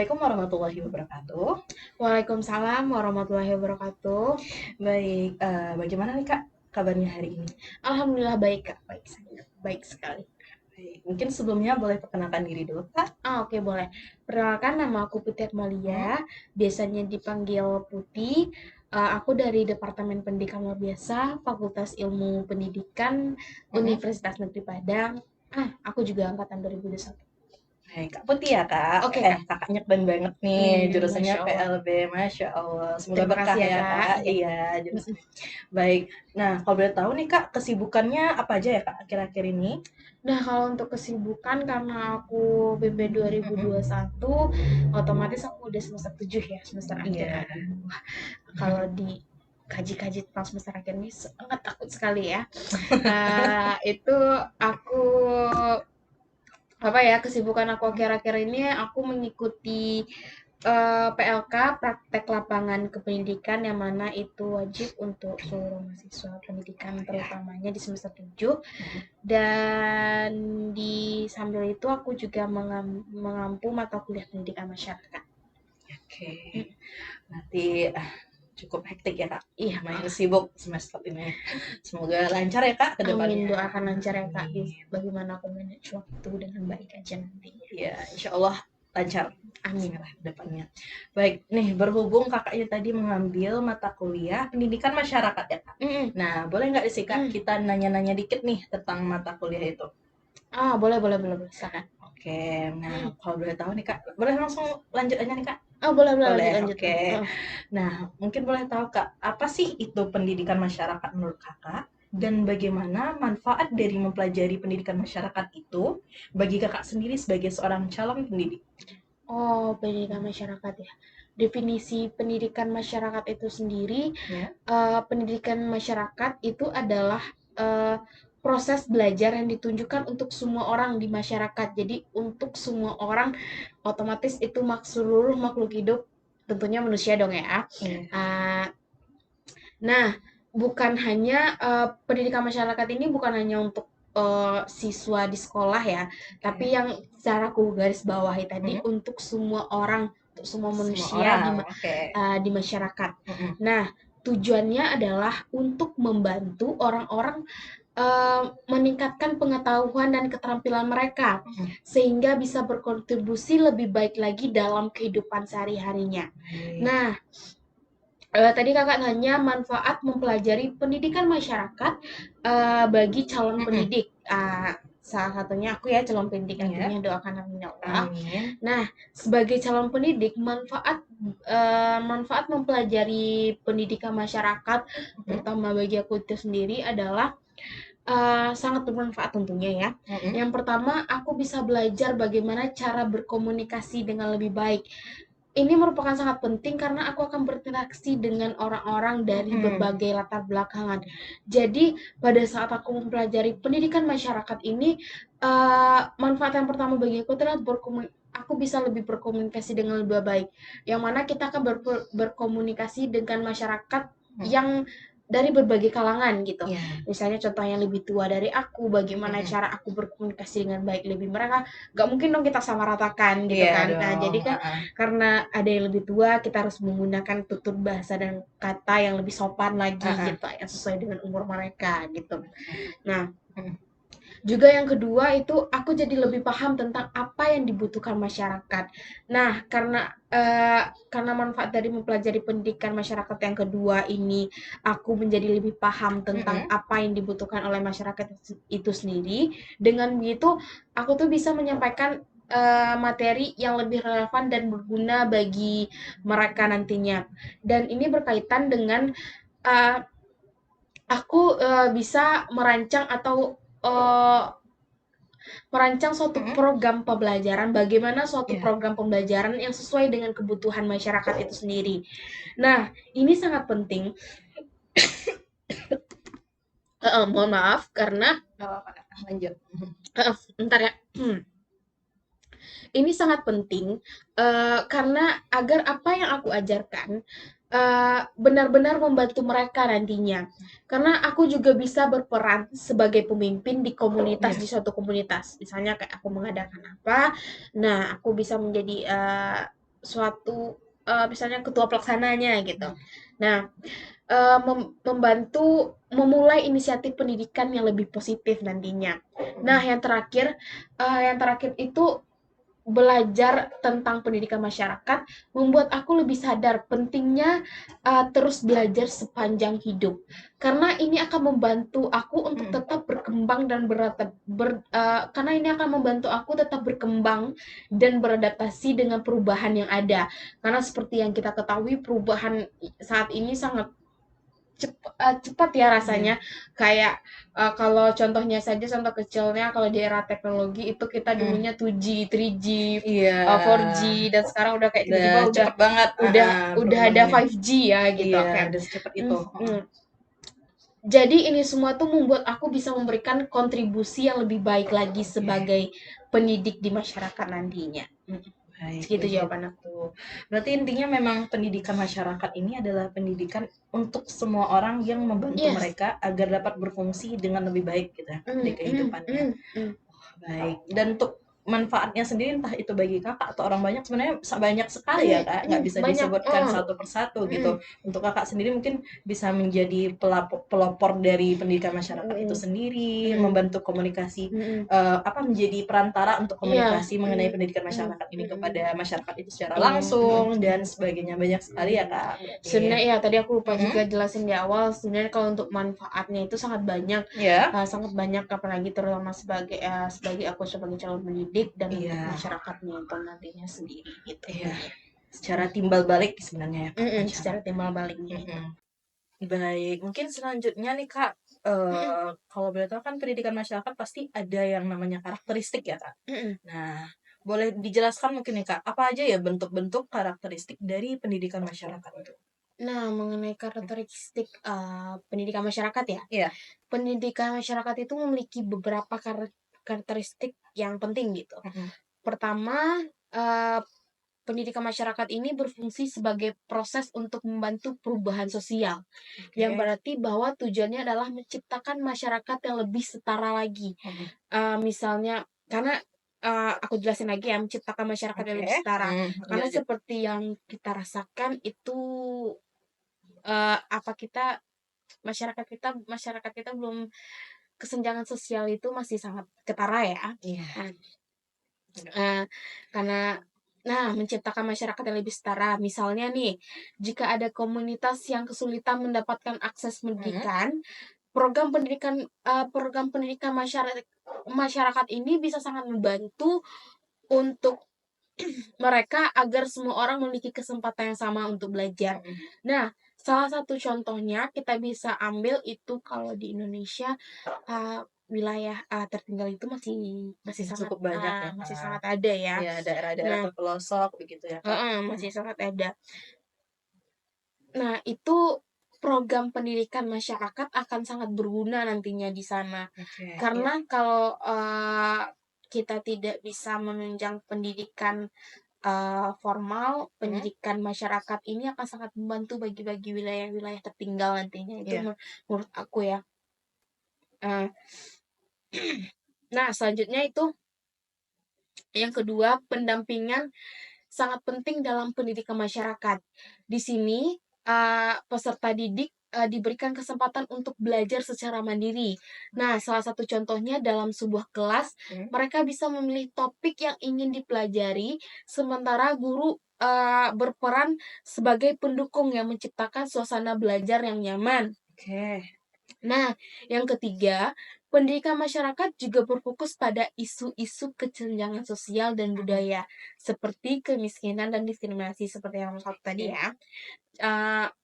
Assalamualaikum warahmatullahi wabarakatuh. Waalaikumsalam warahmatullahi wabarakatuh. Baik, bagaimana nih Kak kabarnya hari ini? Alhamdulillah baik Kak, baik sangat baik sekali. Baik, mungkin sebelumnya boleh perkenalkan diri dulu Kak? Oke boleh. Perkenalkan nama aku Putri Atmalia, Hmm, biasanya dipanggil Putih. Aku dari Departemen Pendidikan Luar Biasa, Fakultas Ilmu Pendidikan, mm-mm. Universitas Negeri Padang. Aku juga angkatan 2021. Baik, Kak Putih ya Kak. Oke Kak. Kakaknya keren banget nih, jurusannya Masya Allah. PLB, Masya Allah. Semoga Terima berkah kasih ya ya Kak. Kak. Iya. Iya, jurusannya. Baik, nah kalau boleh tahu nih Kak, kesibukannya apa aja ya Kak akhir-akhir ini? Nah, kalau untuk kesibukan karena aku BB Mm-mm. 2021, otomatis aku udah semester 7 ya, semester akhir. Iya. Aduh, kalau di kaji-kaji tentang semester akhir ini sangat takut sekali ya. Itu aku apa ya, kesibukan aku akhir-akhir ini aku mengikuti PLK, praktek lapangan kependidikan, yang mana itu wajib untuk seluruh mahasiswa pendidikan Oh ya. terutamanya di semester 7. Dan di sambil itu aku juga mengampu mata kuliah pendidikan masyarakat. Oke. Hmm, Berarti cukup hektik ya Kak. iya, Lumayan sibuk semester ini. Semoga lancar ya Kak ke amin, depannya. doakan lancar ya Kak, Amin. bagaimana aku manage waktu dengan baik aja nantinya. Ya, insya Allah lancar. Amin. Bismillah ke depannya. Baik, nih berhubung kakaknya tadi mengambil mata kuliah pendidikan masyarakat ya Kak. Mm-mm. Nah, boleh nggak sih Kak Mm. kita nanya-nanya dikit nih tentang mata kuliah itu? Boleh, boleh, boleh, boleh, silakan. Oke, nah Mm. kalau boleh tahu nih Kak, boleh langsung lanjut aja nih Kak? Boleh, boleh, Boleh, lanjut, lanjut. oke. Nah, mungkin boleh tahu Kak, apa sih itu pendidikan masyarakat menurut Kakak? Dan bagaimana manfaat dari mempelajari pendidikan masyarakat itu bagi Kakak sendiri sebagai seorang calon pendidik? Pendidikan masyarakat ya. Definisi pendidikan masyarakat itu sendiri, Ya. pendidikan masyarakat itu adalah eh, proses belajar yang ditunjukkan untuk semua orang di masyarakat. Jadi untuk semua orang, otomatis itu seluruh makhluk hidup, tentunya manusia dong ya. Iya. Eh, Nah, bukan hanya pendidikan masyarakat ini bukan hanya untuk siswa di sekolah ya, tapi Oke. yang secara aku garis bawahi tadi Mhm. untuk semua orang, untuk semua Semua manusia orang, oke. di masyarakat. Mhm. Nah, tujuannya adalah untuk membantu orang-orang meningkatkan pengetahuan dan keterampilan mereka Mhm. sehingga bisa berkontribusi lebih baik lagi dalam kehidupan sehari-harinya. Baik. Nah, tadi Kakak tanya manfaat mempelajari pendidikan masyarakat, bagi calon Mhm. pendidik. Salah satunya aku ya calon pendidik, Iya. nantinya doakan amin ya Allah. Amin. Nah, sebagai calon pendidik, manfaat mempelajari pendidikan masyarakat, Mhm. terutama bagi aku itu sendiri adalah, sangat bermanfaat tentunya ya. Mhm. Yang pertama, aku bisa belajar bagaimana cara berkomunikasi dengan lebih baik. Ini merupakan sangat penting karena aku akan berinteraksi dengan orang-orang dari Mhm. berbagai latar belakangan. Jadi, pada saat aku mempelajari pendidikan masyarakat ini, manfaat yang pertama bagi aku adalah aku bisa lebih berkomunikasi dengan lebih baik. Yang mana kita akan berkomunikasi dengan masyarakat Mhm. yang dari berbagai kalangan gitu. Iya. Misalnya contoh yang lebih tua dari aku, bagaimana Mhm. cara aku berkomunikasi dengan baik lebih mereka, gak mungkin dong kita sama ratakan gitu Iya kan. Nah, dong, jadi kan heeh. karena ada yang lebih tua, kita harus menggunakan tutur bahasa dan kata yang lebih sopan lagi Heeh. gitu, yang sesuai dengan umur mereka gitu. Nah, Mhm. juga yang kedua itu aku jadi lebih paham tentang apa yang dibutuhkan masyarakat. Nah, karena manfaat dari mempelajari pendidikan masyarakat yang kedua ini, aku menjadi lebih paham tentang Mhm. apa yang dibutuhkan oleh masyarakat itu sendiri. Dengan begitu, aku tuh bisa menyampaikan materi yang lebih relevan dan berguna bagi mereka nantinya. Dan ini berkaitan dengan uh, aku bisa uh, merancang suatu Mhm. program pembelajaran, bagaimana suatu Iya. program pembelajaran yang sesuai dengan kebutuhan masyarakat itu sendiri. Nah, ini sangat penting. Mohon maaf karena Nggak apa-apa Kak, lanjut. Mhm. bentar ya. Ini sangat penting karena agar apa yang aku ajarkan benar-benar membantu mereka nantinya. Karena aku juga bisa berperan sebagai pemimpin di komunitas, Iya. di suatu komunitas. Misalnya kayak aku mengadakan apa, nah aku bisa menjadi suatu misalnya ketua pelaksananya gitu. Hmm. Nah, membantu memulai inisiatif pendidikan yang lebih positif nantinya. Nah, yang terakhir itu belajar tentang pendidikan masyarakat membuat aku lebih sadar pentingnya terus belajar sepanjang hidup. Karena ini akan membantu aku untuk tetap berkembang dan karena ini akan membantu aku tetap berkembang dan beradaptasi dengan perubahan yang ada. Karena seperti yang kita ketahui perubahan saat ini sangat cepat ya rasanya. Kayak kalau contohnya saja, contoh kecilnya kalau di era teknologi itu kita dulunya 2G, 3G, Iya, 4G, dan sekarang udah kayak udah tiba-tiba udah cepet banget udah udah ada perkembangannya. 5G ya gitu Iya, kayak. udah secepat itu. mm, mm. Jadi ini semua tuh membuat aku bisa memberikan kontribusi yang lebih baik lagi sebagai pendidik di masyarakat nantinya. Baik, Segitu jawaban aku. begitu. Berarti intinya memang pendidikan masyarakat ini adalah pendidikan untuk semua orang yang membantu Yes. mereka agar dapat berfungsi dengan lebih baik gitu ya di kehidupannya. Baik. Dan untuk manfaatnya sendiri entah itu bagi kakak atau orang banyak sebenarnya banyak sekali ya kak, nggak bisa Banyak. disebutkan satu persatu gitu. Untuk kakak sendiri mungkin bisa menjadi pelopor dari pendidikan masyarakat itu sendiri, membantu komunikasi menjadi perantara untuk Iya. komunikasi mengenai pendidikan masyarakat ini kepada masyarakat itu secara Iya. langsung dan sebagainya banyak sekali ya kak. Berarti. Sebenarnya ya tadi aku lupa juga jelasin di awal, sebenarnya kalau untuk manfaatnya itu sangat banyak, Ya. sangat banyak, apalagi terutama sebagai aku sebagai calon pendidik dan untuk Iya. masyarakatnya itu nantinya sendiri gitu. Iya. Secara timbal balik sebenarnya ya kak. Secara timbal baliknya itu. Baik, mungkin selanjutnya nih Kak, kalau boleh tahu kan pendidikan masyarakat pasti ada yang namanya karakteristik ya Kak. Nah, boleh dijelaskan mungkin nih Kak, apa aja ya bentuk-bentuk karakteristik dari pendidikan masyarakat itu? Nah, mengenai karakteristik pendidikan masyarakat ya, Iya. pendidikan masyarakat itu memiliki beberapa karakteristik yang penting gitu. Pertama, pendidikan masyarakat ini berfungsi sebagai proses untuk membantu perubahan sosial, yang berarti bahwa tujuannya adalah menciptakan masyarakat yang lebih setara lagi. Misalnya, karena aku jelasin lagi ya, menciptakan masyarakat yang lebih setara. Karena seperti yang kita rasakan itu masyarakat kita belum, kesenjangan sosial itu masih sangat ketara ya. Karena menciptakan masyarakat yang lebih setara. Misalnya nih, jika ada komunitas yang kesulitan mendapatkan akses pendidikan, program pendidikan masyarakat ini bisa sangat membantu untuk mereka agar semua orang memiliki kesempatan yang sama untuk belajar. Nah, salah satu contohnya kita bisa ambil itu kalau di Indonesia wilayah tertinggal itu masih sangat Cukup banyak ya masih Kak. sangat ada ya. Ya, daerah-daerah Nah, terpelosok begitu ya Kak. masih sangat ada. Nah, itu program pendidikan masyarakat akan sangat berguna nantinya di sana. Karena kalau kita tidak bisa menunjang pendidikan formal, pendidikan masyarakat ini akan sangat membantu bagi wilayah-wilayah tertinggal nantinya. Itu menurut aku ya. Nah, selanjutnya itu yang kedua, pendampingan sangat penting dalam pendidikan masyarakat. Di sini peserta didik diberikan kesempatan untuk belajar secara mandiri. Nah, salah satu contohnya dalam sebuah kelas, mereka bisa memilih topik yang ingin dipelajari, sementara guru berperan sebagai pendukung yang menciptakan suasana belajar yang nyaman. Nah, yang ketiga, pendidikan masyarakat juga berfokus pada isu-isu kesenjangan sosial dan budaya, seperti kemiskinan dan diskriminasi, seperti yang satu tadi ya.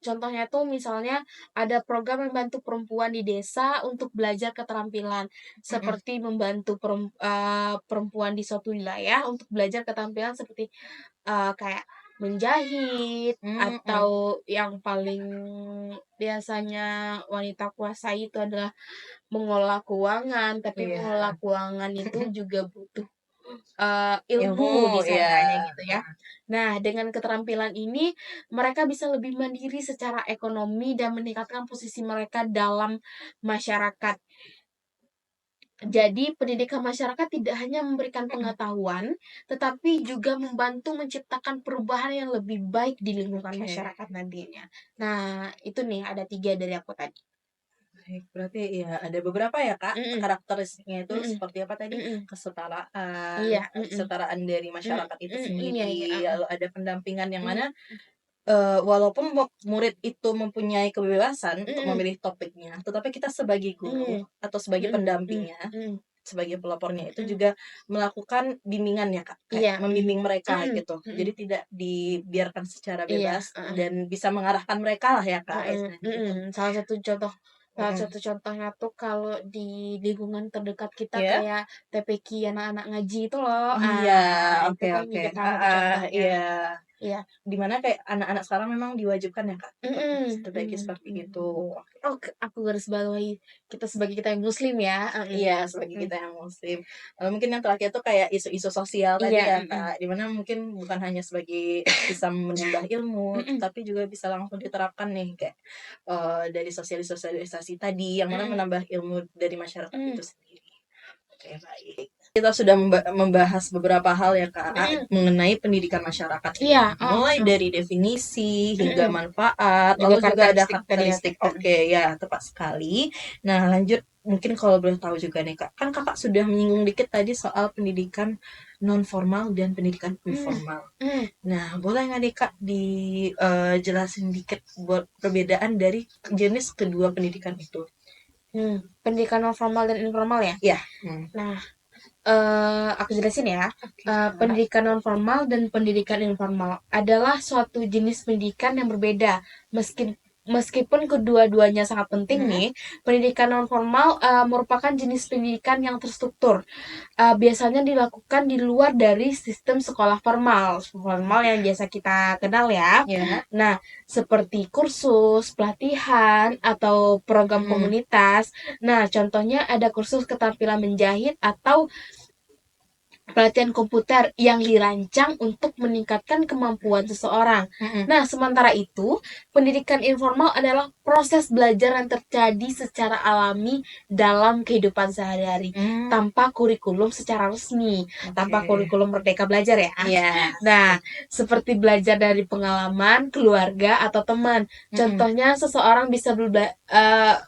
Contohnya tuh misalnya ada program membantu perempuan di desa untuk belajar keterampilan, seperti membantu perempuan di suatu wilayah untuk belajar keterampilan seperti kayak menjahit, atau yang paling biasanya wanita kuasai itu adalah mengelola keuangan, tapi mengelola keuangan itu juga butuh ilmu di sananya gitu ya. Nah, dengan keterampilan ini mereka bisa lebih mandiri secara ekonomi dan meningkatkan posisi mereka dalam masyarakat. Jadi pendidikan masyarakat tidak hanya memberikan Mhm. pengetahuan, tetapi juga membantu menciptakan perubahan yang lebih baik di lingkungan Oke. masyarakat nantinya. Nah, itu nih ada 3 dari aku tadi. Baik, berarti ya ada beberapa ya Kak, Mhm, karakteristiknya itu mhm, seperti apa tadi? mhm. Kesetaraan, Iya, mhm, kesetaraan dari mhm, masyarakat itu iya iya, sendiri, heeh, lalu ada pendampingan yang mhm, mana, walaupun murid itu mempunyai kebebasan untuk mhm, memilih topiknya, tetapi kita sebagai guru mhm, atau sebagai mhm, mhm, pendampingnya, mhm, sebagai pelopornya itu mhm. juga melakukan bimbingan ya Kak, kayak Iya, membimbing mereka mhm, gitu. Jadi mhm, tidak dibiarkan secara iya, bebas heeh. dan bisa mengarahkan mereka lah ya Kak, Mhm, istilahnya gitu. mhm. Salah Mhm. satu contohnya tuh kalau di lingkungan terdekat kita Iya? kayak TPQ anak-anak ngaji itu loh, Iya, itu oke kan oke, juga salah satu heeh, contohnya. iya. Iya, Di mana kayak anak-anak sekarang memang diwajibkan ya, Kak, untuk mhm, sebagai mhm, seperti mhm. itu. Oh, aku garis bawahi kita sebagai kita yang muslim ya, mhm, Iya, sebagai mhm. kita yang muslim. Mungkin yang terakhir tuh kayak isu-isu sosial tadi Iya, ya, mhm, Kak, di mana mungkin bukan hanya sebagai bisa menambah ilmu, mhm, tetapi juga bisa langsung diterapkan nih kayak, dari sosialisasi tadi yang mana mhm, menambah ilmu dari masyarakat mhm, itu sendiri. Oke, baik. Kita sudah membahas beberapa hal ya, Kak, mhm. mengenai pendidikan masyarakat Iya, ini. heeh Mulai heeh, dari definisi hingga mhm. manfaat, Juga lalu juga ada karakteristik tadi ya, karakteristik. Kak, mhm, Oke, ya, tepat sekali. Nah, lanjut mungkin kalau boleh tahu juga nih, Kak. Kan Kakak sudah menyinggung dikit tadi soal pendidikan non formal dan pendidikan mhm, informal. mhm, Nah, boleh nggak nih, Kak, dijelasin dikit buat perbedaan dari jenis kedua pendidikan itu? pendidikan non formal dan informal ya? Ya. Hmm. Nah, aku jelasin ya. Oke, Kak. Pendidikan non formal dan pendidikan informal adalah suatu jenis pendidikan yang berbeda. Meskipun kedua-duanya sangat penting Mhm. nih, pendidikan non formal merupakan jenis pendidikan yang terstruktur. Biasanya dilakukan di luar dari sistem sekolah formal, formal yang biasa kita kenal ya. Ya. Nah, seperti kursus, pelatihan, atau program Mhm. komunitas. Nah, contohnya ada kursus keterampilan menjahit atau pelatihan komputer yang dirancang untuk meningkatkan kemampuan seseorang. Mhm. Nah, sementara itu, pendidikan informal adalah proses belajar yang terjadi secara alami dalam kehidupan sehari-hari, Mmm, tanpa kurikulum secara resmi, tanpa oke. kurikulum Merdeka Belajar ya. Iya, Nah, betul. seperti belajar dari pengalaman, keluarga, atau teman. Mhm. Contohnya, seseorang bisa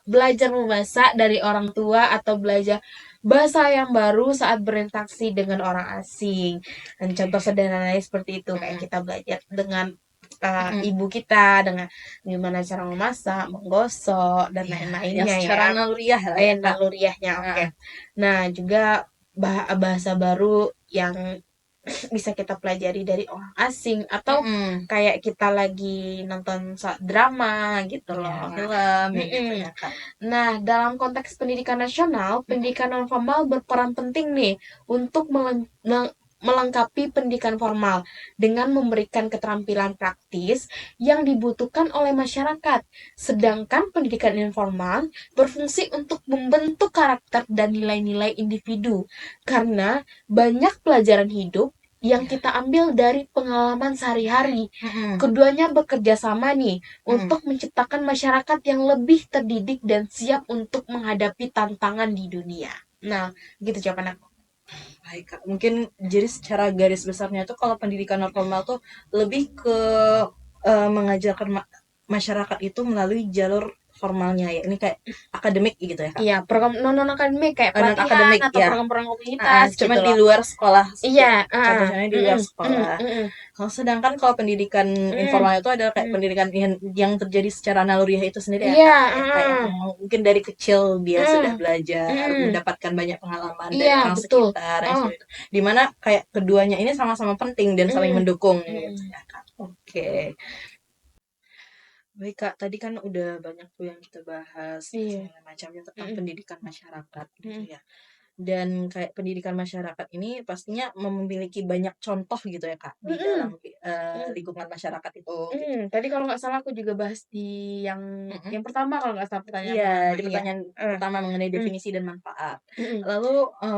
belajar memasak dari orang tua atau belajar bahasa yang baru saat berinteraksi dengan orang asing. Dan Oke. contoh sederhananya seperti itu, kayak Mhm. kita belajar dengan Mhm. ibu kita, dengan gimana cara memasak, menggosok, dan Iya, yang lain-lainnya ya. secara naluriah lah ya, Kak. Naluriahnya, oke. Heeh. Nah, juga bahasa baru yang bisa kita pelajari dari orang asing atau Mhm. kayak kita lagi nonton drama gitu Iya, loh. Nah, film kayak gitu mm-mm. ya, Kak. Nah, dalam konteks pendidikan nasional, Mhm. pendidikan non formal berperan penting nih untuk melengkapi pendidikan formal dengan memberikan keterampilan praktis yang dibutuhkan oleh masyarakat. Sedangkan pendidikan informal berfungsi untuk membentuk karakter dan nilai-nilai individu karena banyak pelajaran hidup yang Iya. kita ambil dari pengalaman sehari-hari. Mhm. Keduanya bekerja sama nih Mhm. untuk menciptakan masyarakat yang lebih terdidik dan siap untuk menghadapi tantangan di dunia. Nah, gitu jawaban aku. Baik, Kak. Mungkin jadi secara garis besarnya tuh kalau pendidikan non formal tuh lebih ke, mengajarkan masyarakat itu melalui jalur formalnya ya, ini kayak akademik gitu ya, Kak? Iya, program non akademik kayak Non pelatihan akademik atau ya? program-program Heeh, komunitas gitu cuman di loh. luar sekolah, Iya, contohnya di luar mm, mm, sekolah. mm, Kalau sedangkan kalau pendidikan mm, informal itu adalah kayak mm. pendidikan yang terjadi secara naluriah itu sendiri ya Iya, Kak, yang kayak mungkin dari kecil dia sudah mm, belajar, mm. mendapatkan banyak pengalaman dari Iya, orang betul. sekitar, yang Oh, seperti itu. Di mana kayak keduanya ini sama-sama penting dan saling mm, mendukung gitu mm. ya Kak. Oke. Baik Kak, tadi kan udah banyak tuh yang kita bahas Iya, segala macamnya tentang mm, pendidikan masyarakat gitu mm, ya. Dan kayak pendidikan masyarakat ini pastinya memiliki banyak contoh gitu ya Kak di dalam mm, mm. lingkungan masyarakat itu gitu. Tadi kalau nggak salah aku juga bahas di yang Mhm. yang pertama kalau nggak salah pertanyaan Iya, pertama, di iya. pertanyaan Eh, pertama mengenai mm, definisi dan manfaat. mm, Lalu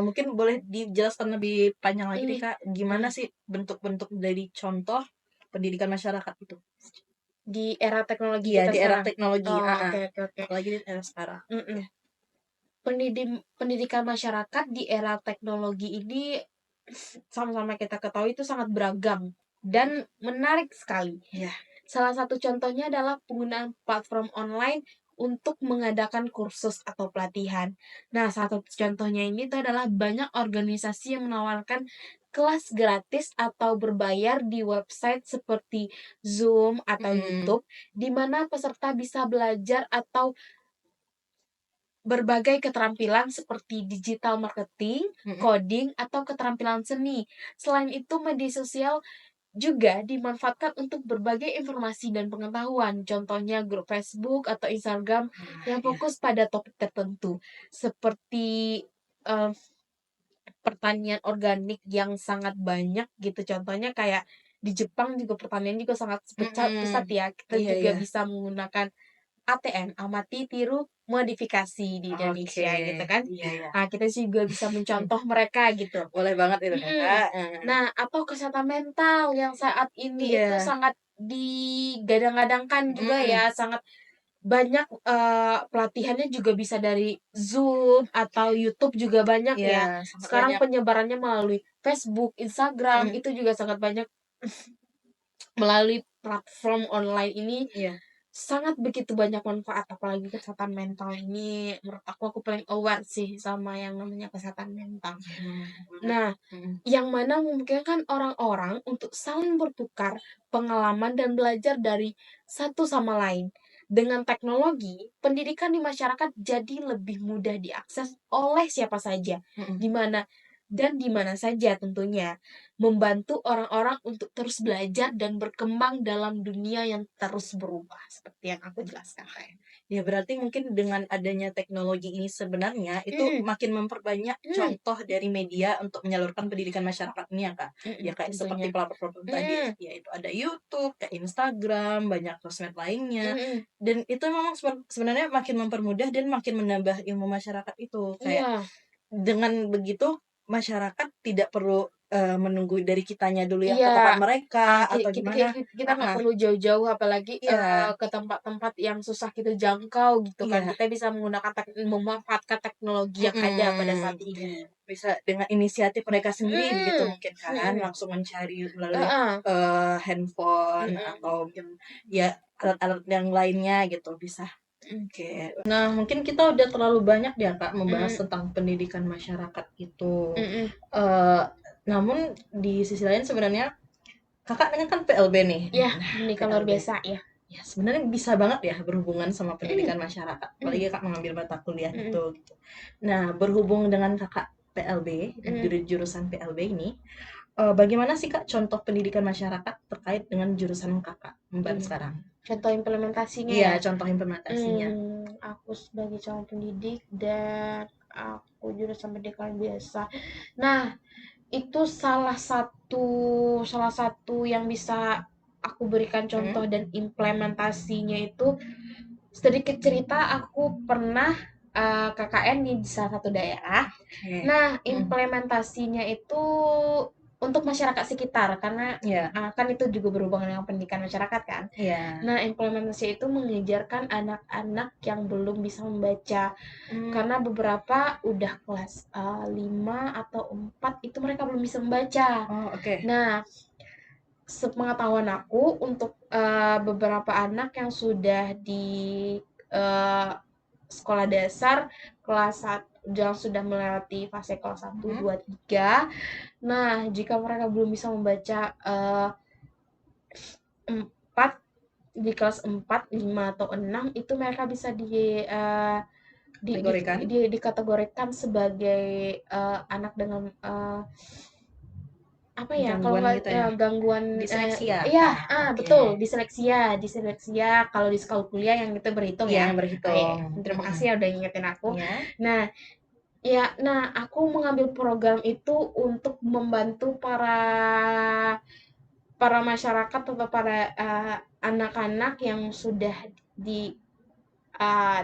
mungkin boleh dijelaskan lebih panjang lagi nih mm, Kak, gimana mm. sih bentuk-bentuk dari contoh pendidikan masyarakat itu? Di era teknologi Iya, kita di era sekarang. teknologi, Oh, heeh, oke oke oke. apalagi di era sekarang. Oke. Mm-mm. pendidikan masyarakat di era teknologi ini sama-sama kita ketahui itu sangat beragam dan menarik sekali. Iya. Salah satu contohnya adalah penggunaan platform online untuk mengadakan kursus atau pelatihan. Nah, salah satu contohnya ini tuh adalah banyak organisasi yang menawarkan kelas gratis atau berbayar di website seperti Zoom atau YouTube, di mana peserta bisa belajar atau berbagai keterampilan seperti digital marketing, coding, atau keterampilan seni. Selain itu, media sosial juga dimanfaatkan untuk berbagai informasi dan pengetahuan. Contohnya grup Facebook atau Instagram yang Iya. fokus pada topik tertentu, seperti eh, pertanian organik yang sangat banyak gitu. Contohnya kayak di Jepang juga pertanian juga sangat pesat ya. Kita Iya, juga iya. bisa menggunakan ATM, amati, tiru, modifikasi di Oke. Indonesia gitu kan. Iya, iya. Nah, kita juga bisa mencontoh mereka gitu. Boleh banget itu, Mhm. Kakak. Heeh. Nah, atau kesehatan mental yang saat ini itu Iya. sangat digadang-gadangkan juga Mhm. ya, sangat banyak, pelatihannya juga bisa dari Zoom atau YouTube juga banyak Iya, ya. sangat Sekarang banyak. penyebarannya melalui Facebook, Instagram, Mhm. itu juga sangat banyak melalui platform online ini Iya. sangat begitu banyak manfaat, apalagi kesehatan mental ini menurut aku paling aware sih sama yang namanya kesehatan mental. Iya, lumayan banget. Nah, Mhm. yang mana memungkinkan orang-orang untuk saling bertukar pengalaman dan belajar dari satu sama lain. Dengan teknologi, pendidikan di masyarakat jadi lebih mudah diakses oleh siapa saja, Mhm. di mana dan di mana saja tentunya, membantu orang-orang untuk terus belajar dan berkembang dalam dunia yang terus berubah, seperti yang aku jelaskan tadi. Ya berarti mungkin dengan adanya teknologi ini sebenarnya itu Mhm, makin memperbanyak mhm, contoh dari media untuk menyalurkan pendidikan masyarakat ini ya, Kak. Ya kayak tentunya. seperti platform tadi, Mhm, yaitu ada YouTube, kayak Instagram, banyak sosmed lainnya. mhm, Dan itu memang sebenarnya makin mempermudah dan makin menambah ilmu masyarakat itu. Kayak iya. dengan begitu masyarakat tidak perlu menunggu dari kitanya dulu yang ke Iya, tempat mereka ki atau kita gimana. kita nggak Heeh. perlu jauh-jauh apalagi, Iya, ke tempat-tempat yang susah kita jangkau gitu kan. iya. Kita bisa menggunakan memanfaatkan teknologi yang ada pada saat Mhm. ini. Bisa dengan inisiatif mereka sendiri begitu Mhm, mungkin kan, mhm, langsung mencari melalui, heeh, handphone mhm, atau mungkin ya alat-alat yang lainnya gitu bisa. mhm, Oke. Nah, mungkin kita udah terlalu banyak ya, Kak, membahas mhm, tentang pendidikan masyarakat itu. mhm. Eee, Namun di sisi lain sebenarnya Kakaknya kan PLB nih. Iya, Nah, pendidikan luar PLB. biasa ya. Ya, sebenarnya bisa banget ya berhubungan sama Mhm, pendidikan masyarakat, mhm, apalagi Kakak mengambil mata kuliah mhm, itu gitu. Nah, berhubung dengan Kakak PLB, mhm, jurusan PLB ini, bagaimana sih Kak contoh pendidikan masyarakat terkait dengan jurusan Kakak kembar iya. sekarang? Contoh implementasinya Iya, ya? contoh implementasinya. Aku sebagai calon pendidik dan aku jurusan pendidikan biasa. Nah, itu salah satu yang bisa aku berikan contoh Mhm, dan implementasinya itu sedikit cerita aku pernah KKN di salah satu daerah. oke. Nah, Mhm, implementasinya itu untuk masyarakat sekitar karena iya, kan itu juga berhubungan dengan pendidikan masyarakat kan. iya. Nah, implementasi itu mengajarkan anak-anak yang belum bisa membaca Mmm, karena beberapa udah kelas 5 atau 4 itu mereka belum bisa membaca. oh oke. Nah, sepengetahuan aku untuk beberapa anak yang sudah di uh, sekolah dasar kelas 1 yang sudah melewati fase kelas satu Mhm, 2 3. Nah, jika mereka belum bisa membaca 4 di kelas 4 5 atau 6 itu mereka bisa kategorikan dikategorikan sebagai anak dengan apa ya kalau gangguan nggak gitu ya? gangguan Disleksia iya kah? Oke. betul diseleksia kalau di sekolah kuliah yang itu berhitung Iya, ya. yang Iya, berhitung. terima Mhm. kasih ya udah ngingetin aku. Iya. Nah, ya, nah aku mengambil program itu untuk membantu para para masyarakat atau para anak-anak yang sudah di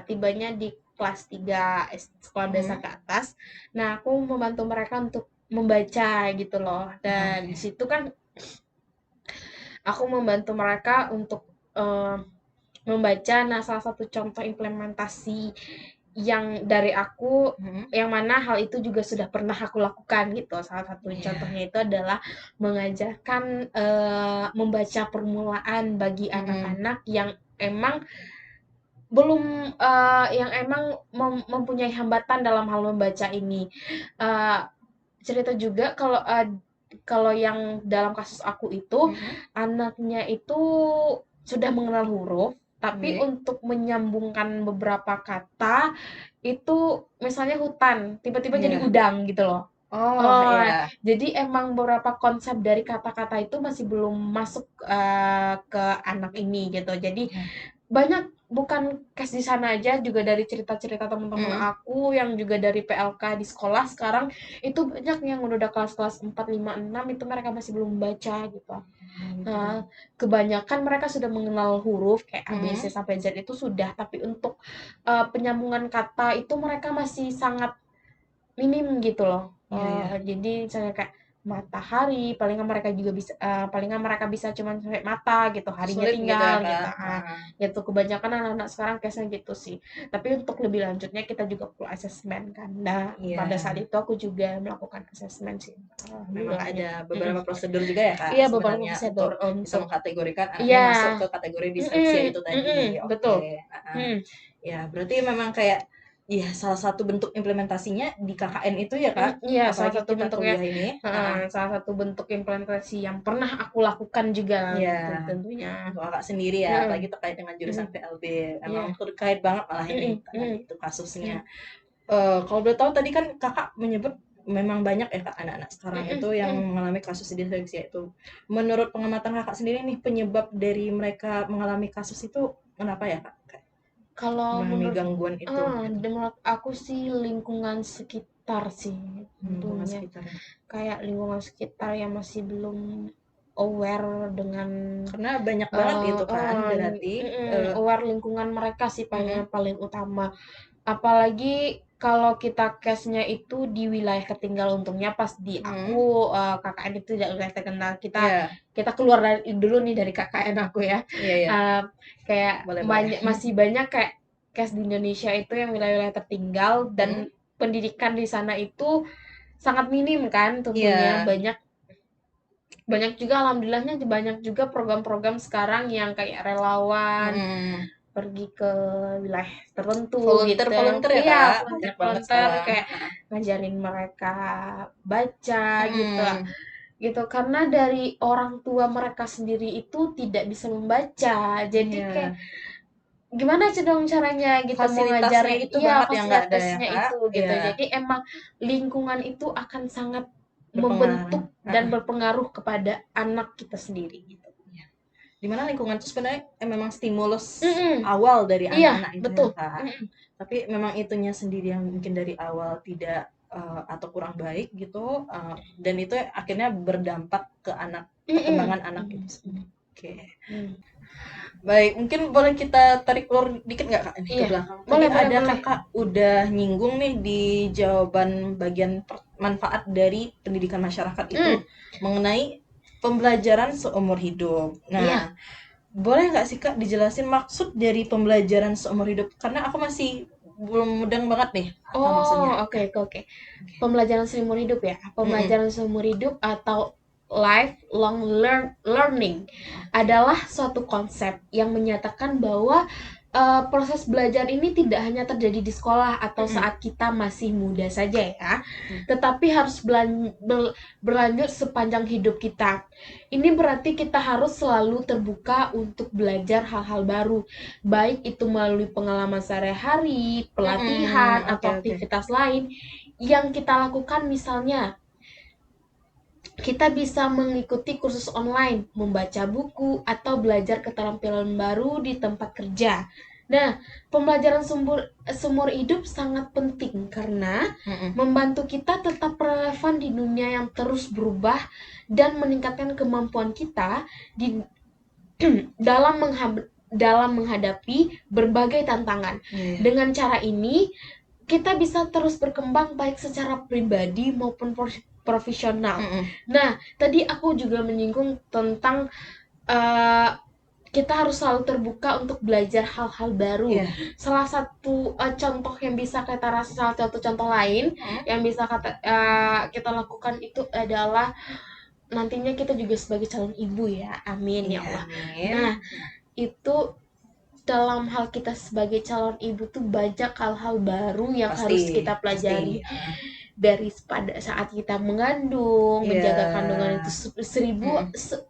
tibanya di kelas 3 sekolah dasar Mhm. ke atas. Nah, aku membantu mereka untuk membaca gitu loh. Dan di Oke. situ kan aku membantu mereka untuk membaca. Nah, salah satu contoh implementasi yang dari aku, Mhm. yang mana hal itu juga sudah pernah aku lakukan gitu. Salah satu Iya. contohnya itu adalah mengajarkan, membaca permulaan bagi Mhm. anak-anak yang emang belum, yang emang mempunyai hambatan dalam hal membaca ini. Eee, cerita juga kalau yang dalam kasus aku itu, Mhm. anaknya itu sudah mengenal huruf, tapi Oke. untuk menyambungkan beberapa kata, itu misalnya hutan, tiba-tiba jadi Iya. udang gitu loh. Oh, Oh, iya. jadi emang beberapa konsep dari kata-kata itu masih belum masuk, ke anak ini gitu. Jadi Iya. banyak, bukan case di sana aja, juga dari cerita-cerita teman-teman Mhm. aku yang juga dari PLK di sekolah sekarang, itu banyak yang udah kelas-kelas 4, 5, 6 itu mereka masih belum baca gitu. Oh, gitu. Nah, kebanyakan mereka sudah mengenal huruf kayak A, B, C, Mhm. sampai Z itu sudah, tapi untuk, penyambungan kata itu mereka masih sangat minim gitu loh. Iya, iya. Jadi misalnya kayak matahari, palingan mereka juga bisa, palingan mereka bisa cuman sampai mata gitu, harinya Sulit gitu ya, tinggal gitu, Kak? Heeh. gitu. Kebanyakan anak-anak sekarang case-nya gitu sih. Tapi untuk lebih lanjutnya kita juga perlu asesmen kan. Nah, pada saat Iya. itu aku juga melakukan asesmen sih, lebih Memang lanjut. ada Mhm. beberapa prosedur juga ya, Kak, Iya, beberapa sebenarnya prosedur untuk bisa untuk mengkategorikan anak ini masuk iya, ke kategori disleksia mhm itu mhm, tadi. betul. Oke, heeh. Mhm, Ya, berarti memang kayak ya salah satu bentuk implementasinya di KKN itu ya, Kak? iya, salah Apalagi satu kita bentuknya, kuliah ini. heeh, Heeh. salah satu bentuk implementasi yang pernah aku lakukan juga Iya, tentunya. untuk Kakak sendiri ya, Mhm apalagi terkait dengan mhm, jurusan PLB. iya, Emang terkait banget malah ini mhm tadi mhm itu kasusnya. mhm Kalau boleh tahu tadi kan Kakak menyebut memang banyak ya Kak anak-anak sekarang mhm itu yang mhm. mengalami kasus disleksia itu. Menurut pengamatan Kakak sendiri nih penyebab dari mereka mengalami kasus itu kenapa ya Kak? Kayak Kalau mengalami menurut gangguan itu gitu. menurut aku sih lingkungan sekitar sih Lingkungan tentunya. sekitar ya. Kayak lingkungan sekitar yang masih belum aware dengan, Karena banyak banget gitu kan berarti aware lingkungan mereka sih paling mm-mm, yang paling utama. Apalagi kalau kita case-nya itu di wilayah tertinggal, untungnya pas di mm, aku, KKN itu tidak wilayah terkenal. Kita ya, kita keluar dulu nih dari KKN aku ya. iya ya, Eee, kayak boleh boleh. masih banyak kayak case di Indonesia itu yang wilayah-wilayah tertinggal Mm, dan pendidikan di sana itu sangat minim kan tentunya. iya, Banyak banyak juga, alhamdulillahnya banyak juga program-program sekarang yang kayak relawan mm, pergi ke wilayah tertentu volunteer gitu. volunteer ya Iya, Kak, banyak banget volunteer-volunteer sekarang. kayak ngajarin mereka baca gitu, Mm, gitu. Karena dari orang tua mereka sendiri itu tidak bisa membaca. Jadi kayak iya. gimana sih dong caranya gitu mau Fasilitasnya ngajarin, itu iya, banget yang nggak ada ya, fasilitasnya Kak. itu gitu. Iya, Jadi emang lingkungan itu akan sangat berpengaruh. membentuk dan Heeh, berpengaruh kepada anak kita sendiri gitu. iya. Di mana lingkungan itu sebenarnya memang stimulus Mhm, awal dari iya, anak-anak itu ya, betul, Kak. mhm Tapi memang itunya sendiri yang mungkin dari awal tidak atau kurang baik gitu, dan itu akhirnya berdampak ke anak mhm perkembangan anak itu mhm sendiri. Oke. mhm. Baik, mungkin boleh kita tarik ulur dikit nggak Kak ini ke Iya, belakang? Tadi boleh boleh ada boleh. Kakak udah nyinggung nih di jawaban bagian manfaat dari pendidikan masyarakat itu Mmm, mengenai pembelajaran seumur hidup. iya. Nah, boleh nggak sih Kak dijelasin maksud dari pembelajaran seumur hidup? Karena aku masih belum mudeng banget nih apa Oh, maksudnya. oke oke oke. Pembelajaran seumur hidup ya? Mm-mm. Pembelajaran seumur hidup atau lifelong learning Oke. adalah suatu konsep yang menyatakan bahwa, proses belajar ini tidak hanya terjadi di sekolah atau Mm-mm. saat kita masih muda saja ya, Mm. tetapi harus berlanjut sepanjang hidup kita. Ini berarti kita harus selalu terbuka untuk belajar hal-hal baru, baik itu melalui pengalaman sehari-hari, pelatihan, Mm-mm. Oke atau oke. aktivitas lain yang kita lakukan. Misalnya, kita bisa mengikuti kursus online, membaca buku, atau belajar keterampilan baru di tempat kerja. Nah, pembelajaran seumur hidup sangat penting karena Mm-mm. membantu kita tetap relevan di dunia yang terus berubah dan meningkatkan kemampuan kita di dalam dalam menghadapi berbagai tantangan. Iya, iya. Dengan cara ini, kita bisa terus berkembang baik secara pribadi maupun profesional. Mm-mm. Nah, tadi aku juga menyinggung tentang uh, kita harus selalu terbuka untuk belajar hal-hal baru. Iya. Salah satu contoh yang bisa kita rasa, salah satu contoh lain yang bisa kita lakukan itu adalah nantinya kita juga sebagai calon ibu ya. Amin ya Iya, Allah. amin. Nah, itu dalam hal kita sebagai calon ibu tuh banyak hal-hal baru yang harus kita pelajari. Dari pada saat kita mengandung, menjaga kandungan itu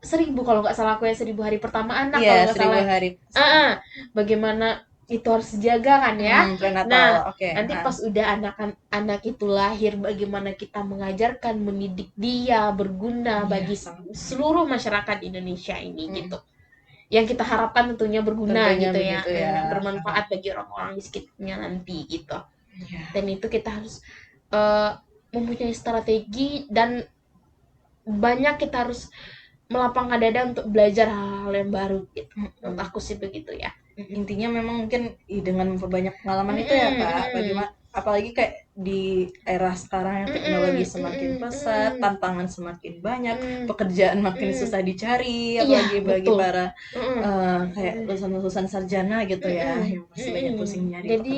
seribu kalau nggak salah aku ya, 1000 hari pertama anak kalau nggak 1000 salah. hari. Bagaimana itu harus dijaga kan ya. Prenatal. Nanti pas udah anak itu lahir, bagaimana kita mengajarkan, mendidik dia berguna bagi seluruh masyarakat Indonesia ini gitu. Yang kita harapkan tentunya berguna gitu ya, bermanfaat bagi orang-orang di sekitarnya nanti gitu. Dan itu kita harus mempunyai strategi dan banyak kita harus melapangkan dada untuk belajar hal-hal yang baru gitu. Menurut aku sih begitu ya. Intinya memang mungkin dengan memperbanyak pengalaman itu ya Kak, bagaimana apalagi kayak di era sekarang yang teknologi semakin pesat, tantangan semakin banyak, pekerjaan makin susah dicari, apalagi bagi para kayak lulusan-lulusan sarjana gitu ya, yang masih banyak pusing nyari pekerjaan. Jadi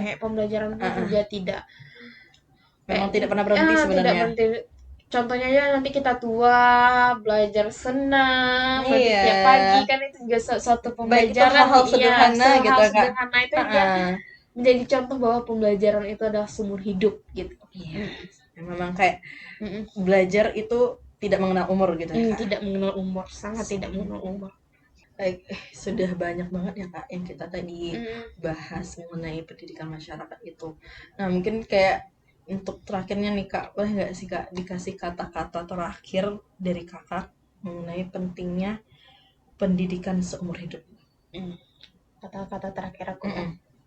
kayak pembelajaran itu juga tidak memang tidak pernah berhenti sebenarnya. Tidak berhenti. Contohnya aja nanti kita tua, belajar senam, nanti tiap pagi kan itu juga suatu pembelajaran. Hal-hal sederhana gitu Kak. Sederhana itu juga menjadi contoh bahwa pembelajaran itu adalah seumur hidup gitu. Memang kayak belajar itu tidak mengenal umur gitu ya Kak. Tidak mengenal umur, sangat tidak mengenal umur. Baik, sudah banyak banget ya Kak yang kita tadi bahas mengenai pendidikan masyarakat itu. Nah mungkin kayak untuk terakhirnya nih Kak, boleh nggak sih Kak dikasih kata-kata terakhir dari Kakak mengenai pentingnya pendidikan seumur hidup? Kata-kata terakhir aku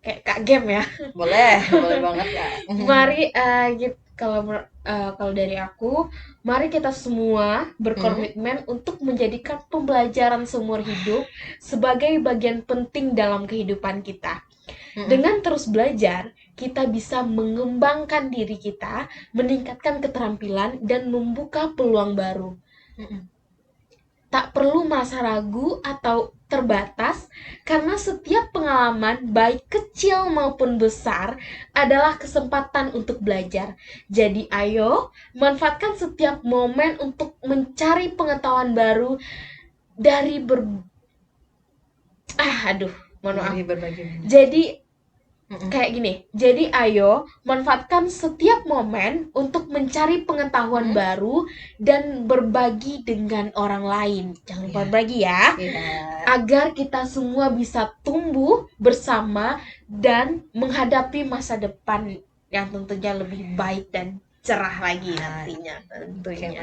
kayak Kak Game ya. Boleh banget Kak. Mari kalau dari aku, mari kita semua berkomitmen untuk menjadikan pembelajaran seumur hidup sebagai bagian penting dalam kehidupan kita. Dengan terus belajar, kita bisa mengembangkan diri kita, meningkatkan keterampilan, dan membuka peluang baru. Tak perlu merasa ragu atau terbatas, karena setiap pengalaman, baik kecil maupun besar, adalah kesempatan untuk belajar. Jadi ayo, manfaatkan setiap momen untuk mencari pengetahuan baru dari kayak gini. Jadi ayo manfaatkan setiap momen untuk mencari pengetahuan baru dan berbagi dengan orang lain. Jangan lupa berbagi ya. Agar kita semua bisa tumbuh bersama dan menghadapi masa depan yang tentunya lebih baik dan cerah lagi nantinya tentunya.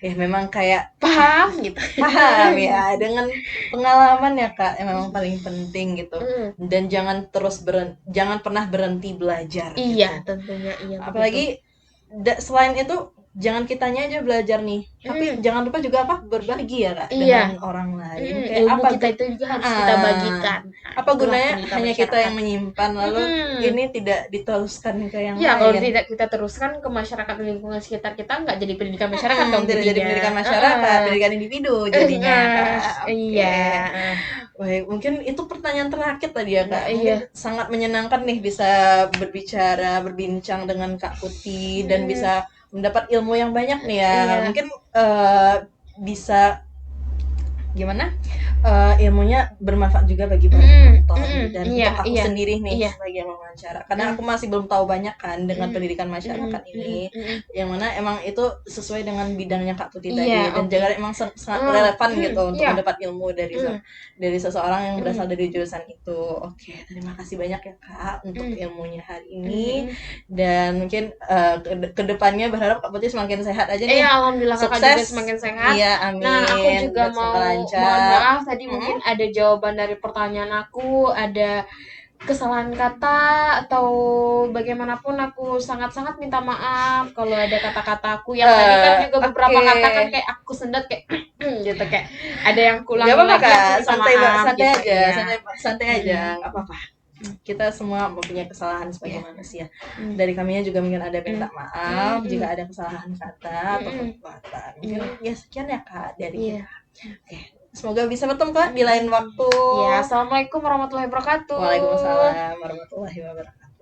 Ya memang kayak paham gitu. Paham ya, dengan pengalaman ya Kak yang memang paling penting gitu. Dan jangan pernah berhenti belajar. Iya, gitu. Tentunya iya. Apalagi selain itu jangan kitanya aja belajar nih, tapi jangan lupa juga berbagi ya Kak dengan orang lain. Kayak ilmu kita itu juga harus kita bagikan. Apa gunanya hanya kita yang menyimpan lalu ini tidak diteruskan ke yang lain? Ya kalau tidak kita teruskan ke masyarakat lingkungan sekitar kita, nggak jadi pendidikan masyarakat dong. Tidak jadi pendidikan masyarakat, pendidikan individu jadinya Kak. Iya. Baik, mungkin itu pertanyaan terakhir tadi ya Kak. Sangat menyenangkan nih bisa berbincang dengan Kak Putih dan bisa mendapat ilmu yang banyak nih ya. Mungkin bisa gimana ilmunya bermanfaat juga bagi para penonton dan untuk aku sendiri nih sebagai wawancara, karena aku masih belum tahu banyak kan dengan pendidikan masyarakat ini, yang mana emang itu sesuai dengan bidangnya Kak Putih tadi dan juga emang sangat relevan gitu untuk mendapat ilmu dari seseorang yang berasal dari jurusan itu. Oke, terima kasih banyak ya Kak untuk ilmunya hari ini, dan mungkin kedepannya berharap Kak Putih semakin sehat aja nih. Alhamdulillah Kakak juga semakin sehat. Amin. Nah, aku juga mohon maaf tadi mungkin ada jawaban dari pertanyaan aku, ada kesalahan kata atau bagaimanapun, aku sangat-sangat minta maaf kalau ada kata-kata aku yang tadi kan juga beberapa kata kan kayak aku sendat kayak gitu, kayak ada yang kulang lagi. Santai aja, nggak apa-apa. Kita semua mempunyai kesalahan sebagai manusia. Dari kaminya juga mungkin ada minta maaf jika ada kesalahan kata atau perbuatan. Mungkin ya sekian ya Kak dari kita. Oke. Semoga bisa bertemu Kak di lain waktu. Ya, assalamualaikum warahmatullahi wabarakatuh. Waalaikumsalam warahmatullahi wabarakatuh.